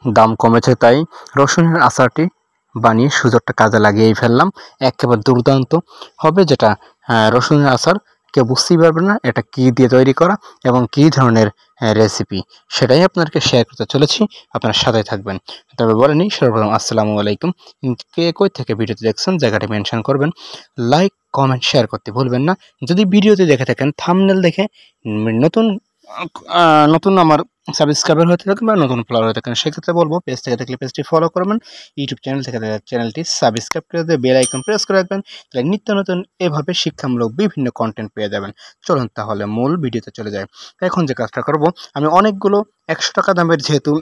দাম কমেছে তাই রসুনের আচারটি বানিয়ে সুযোগটা কাজে লাগিয়েই ফেললাম। একেবারে দুর্দান্ত হবে, যেটা রসুনের আচার কেউ বুঝতেই পারবে না এটা কী দিয়ে তৈরি করা এবং কী ধরনের রেসিপি, সেটাই আপনাদেরকে শেয়ার করতে চলেছি। আপনার সাথে থাকবেন। তবে বলে নিই, সর্বপ্রথম আসসালামু আলাইকুম। কে কই থেকে ভিডিওতে দেখছেন জায়গাটি মেনশন করবেন, লাইক কমেন্ট শেয়ার করতে ভুলবেন না। যদি ভিডিওতে দেখে থাকেন থাম্বনেল দেখে নতুন আমার সাবস্ক্রাইবার হতে থাকেন বা নতুন ফলোয়ার হয়ে থাকেন, সেক্ষেত্রে বলবো পেজ থেকে দেখলে পেজটি ফলো করবেন, ইউটিউব চ্যানেল থেকে দেখলে চ্যানেলটি সাবস্ক্রাইব করে দিয়ে বেল আইকন প্রেস করে রাখবেন, তাহলে নিত্য নতুন এভাবে শিক্ষামূলক বিভিন্ন কন্টেন্ট পেয়ে যাবেন। চলুন তাহলে মূল ভিডিওতে চলে যায়। এখন যে কাজটা করব, আমি অনেকগুলো 100 টাকা দামের যেহেতু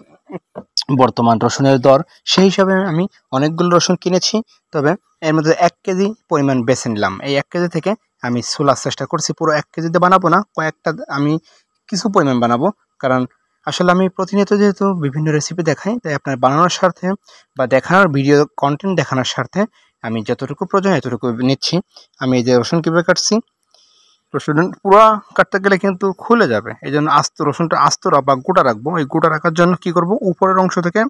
বর্তমান রসুনের দর, সেই হিসাবে আমি অনেকগুলো রসুন কিনেছি। তবে এর মধ্যে 1 কেজি পরিমাণ বেছে নিলাম। এই 1 কেজি থেকে আমি ছোলার চেষ্টা করছি, পুরো 1 কেজিতে বানাবো না, কয়েকটা আমি কিছু পরিমাণ বানাবো। কারণ আসলে আমি প্রতিনিয়ত যেহেতু বিভিন্ন রেসিপি দেখাই, তাই আপনার বানানোর স্বার্থে বা দেখানোর ভিডিও কন্টেন্ট দেখানোর স্বার্থে আমি যতটুকু প্রয়োজন এতটুকু নিচ্ছি। আমি এই যে রসুন কীভাবে কাটছি, রসুন পুরো কাটতে গেলে কিন্তু খুলে যাবে, এই জন্য রসুনটা আস্ত বা গোটা রাখবো। এই গোটা রাখার জন্য কি করব, উপরের অংশ থেকে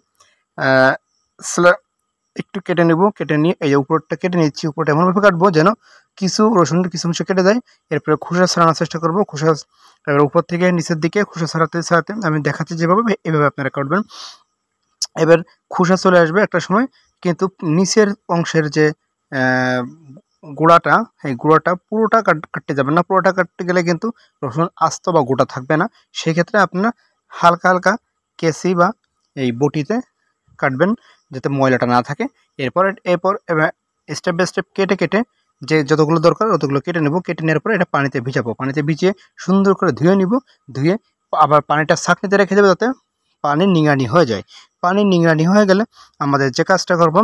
একটু কেটে নেব, কেটে নিয়ে এই উপরটা কেটে নিচ্ছি। উপরটা এমনভাবে কাটবো যেন কিছু রসুনের কিছু অংশ কেটে যায়। এরপরে খোসা ছাড়ানোর চেষ্টা করব, খোসা উপর থেকে নিচের দিকে খোসা ছাড়াতে ছাড়াতে আমি দেখাচ্ছি যেভাবে, এভাবে আপনারা কাটবেন। এবার খোসা চলে আসবে একটা সময়, কিন্তু নিচের অংশের যে গুঁড়াটা, এই গুঁড়াটা পুরোটা কাটতে যাবেন না। পুরোটা কাটতে গেলে কিন্তু রসুন আস্ত বা গোটা থাকবে না। সেক্ষেত্রে আপনারা হালকা হালকা কেসি বা এই বটিতে কাটবেন, যাতে ময়লাটা না থাকে। এরপর স্টেপ বাই স্টেপ কেটে কেটে যে যতগুলো দরকার ততগুলো কেটে নেব। কেটে নেওয়ার পরে এটা পানিতে ভিজাবো, পানিতে ভিজিয়ে সুন্দর করে ধুয়ে নিব। ধুয়ে আবার পানিটা ছাঁকনিতে রেখে দেবে, যাতে পানি নিংড়ানি হয়ে যায়। পানি নিংড়ানি হয়ে গেলে আমাদের যে কাজটা করব,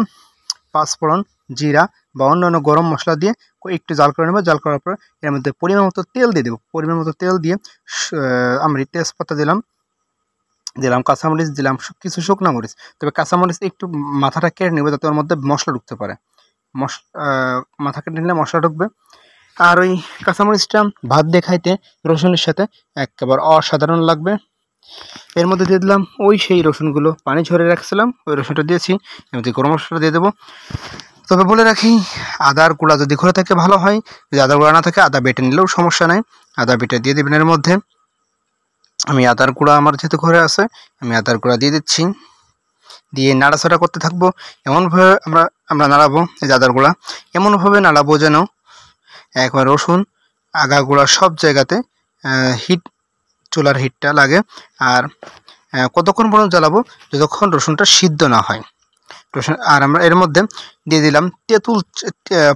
পাঁচফোড়ন, জিরা বা অন্যান্য গরম মশলা দিয়ে একটু জাল করে নেব। জাল করার পর এর মধ্যে পরিমাণ মতো তেল দিয়ে দেবো। পরিমাণ মতো তেল দিয়ে আমরা তেজপাতা দিলাম, কাঁচামরিচ দিলাম, কিছু শুকনো মরিচ। তবে কাঁচামরিচ একটু মাথাটা কেটে নেবে, যাতে ওর মধ্যে মশলা ঢুকতে পারে। মাথা কেটে নিলে মশলা ঢুকবে। আর ওই কাঁচামরিচটা ভাত দিয়ে খাইতে রসুনের সাথে একেবারে অসাধারণ লাগবে। এর মধ্যে দিয়ে দিলাম ওই সেই রসুনগুলো পানি ঝরে রাখছিলাম, ওই রসুনটা দিয়েছি। এর মধ্যে গরম মশলা দিয়ে দেবো। তবে বলে রাখি, আদার গুঁড়া যদি ঘরে থাকে ভালো হয়, যদি আদার গুঁড়া না থাকে আদা বেটে নিলেও সমস্যা নেই, আদা বেটে দিয়ে দেবেন এর মধ্যে। আমি আদার গুঁড়া আমার যেহেতু ঘরে আছে, আমি আদার গুঁড়া দিয়ে দিচ্ছি। দিয়ে নাড়াচাড়া করতে থাকবো। এমনভাবে আমরা নাড়াবো, এই আদার গুঁড়া এমনভাবে নাড়াবো যেন একবার রসুন আগা গুঁড়া সব জায়গাতে চুলার হিটটা লাগে। আর কতক্ষণ পর্যন্ত জ্বালাবো, যতক্ষণ রসুনটা সিদ্ধ না হয়। আর আমরা এর মধ্যে দিয়ে দিলাম তেঁতুল,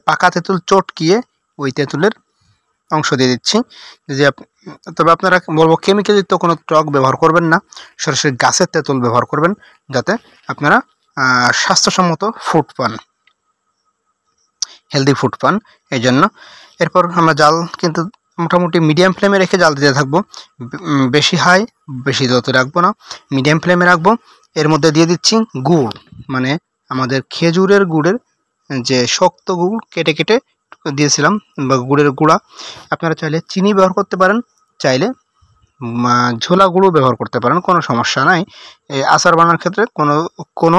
পাকা তেঁতুল চটকিয়ে ওই তেঁতুলের অংশ দিয়ে দিচ্ছি। যে তবে আপনারা বলবো কেমিক্যালযুক্ত কোনো টক ব্যবহার করবেন না, সরাসরি গাছের তেঁতুল ব্যবহার করবেন, যাতে আপনারা স্বাস্থ্যসম্মত ফুড পান, হেলদি ফুড পান। এই জন্য এরপর আমরা জাল কিন্তু মোটামুটি মিডিয়াম ফ্লেমে রেখে জাল দিতে থাকবো। বেশি হাই বেশি যত রাখবো না, মিডিয়াম ফ্লেমে রাখবো। এর মধ্যে দিয়ে দিচ্ছি গুড়, মানে আমাদের খেজুরের গুড়ের যে শক্ত গুড় কেটে কেটে দিয়েছিলাম, বা গুড়ের গুঁড়া। আপনারা চাইলে চিনি ব্যবহার করতে পারেন, চাইলে ঝোলা গুঁড়ো ব্যবহার করতে পারেন, কোনো সমস্যা নাই। এই আচার বানানোর ক্ষেত্রে কোনো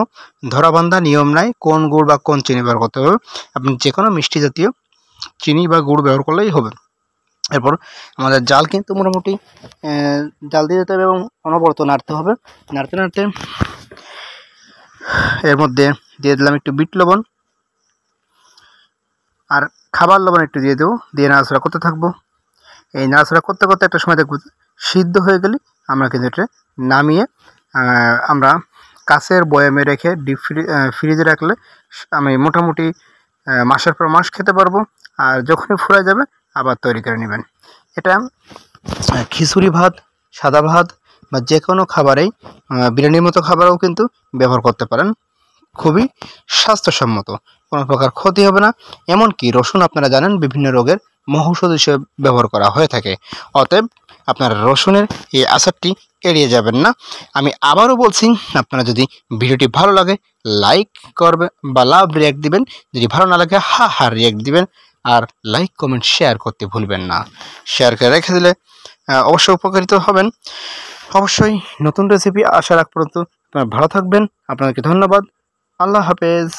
ধরাবান্ধা নিয়ম নাই কোন গুড় বা কোন চিনি ব্যবহার করতে হবে। আপনি যে কোনো মিষ্টি জাতীয় চিনি বা গুড় ব্যবহার করলেই হবে। এরপর আমাদের জাল কিন্তু মোটামুটি জাল দিয়ে যেতে হবে এবং অনবরত নাড়তে হবে। নাড়তে নাড়তে এর মধ্যে দিয়ে দিলাম একটু বিট লবণ আর খাবার লবণ একটু দিয়ে দেবো। দিয়ে নাড়াচাড়া করতে থাকবো। এই নাড়াচাড়া করতে করতে একটা সময় দেখব সিদ্ধ হয়ে গেলে আমরা কিন্তু এটা নামিয়ে আমরা কাঁচের বয়ামে রেখে ফ্রিজে রাখলে আমি মোটামুটি মাসের পর মাস খেতে পারবো। আর যখনই ফুরায় যাবে আবার তৈরি করে নেবেন। এটা খিচুড়ি ভাত, সাদা ভাত বা যে কোনো খাবারেই, বিরিয়ানির মতো খাবারেও কিন্তু ব্যবহার করতে পারেন। খুবই স্বাস্থ্যসম্মত, কোনো প্রকার ক্ষতি হবে না। এমনকি রসুন আপনারা জানেন বিভিন্ন রোগের মহৌষধ হিসেবে ব্যবহার করা হয়ে থাকে। অতএব আপনারা রসুনের এই আচারটি এড়িয়ে যাবেন না। আমি আবারও বলছি, আপনারা যদি ভিডিওটি ভালো লাগে লাইক করবে বা লাভ রিয়াক্ট দিবেন, যদি ভালো না লাগে হা রিয়াক্ট দিবেন। আর লাইক কমেন্ট শেয়ার করতে ভুলবেন না। শেয়ার করে রেখে দিলে অবশ্যই উপকৃত হবেন। অবশ্যই নতুন রেসিপি আসার আগ পর্যন্ত আপনারা ভালো থাকবেন। আপনাদেরকে ধন্যবাদ। আল্লাহ হাফেজ।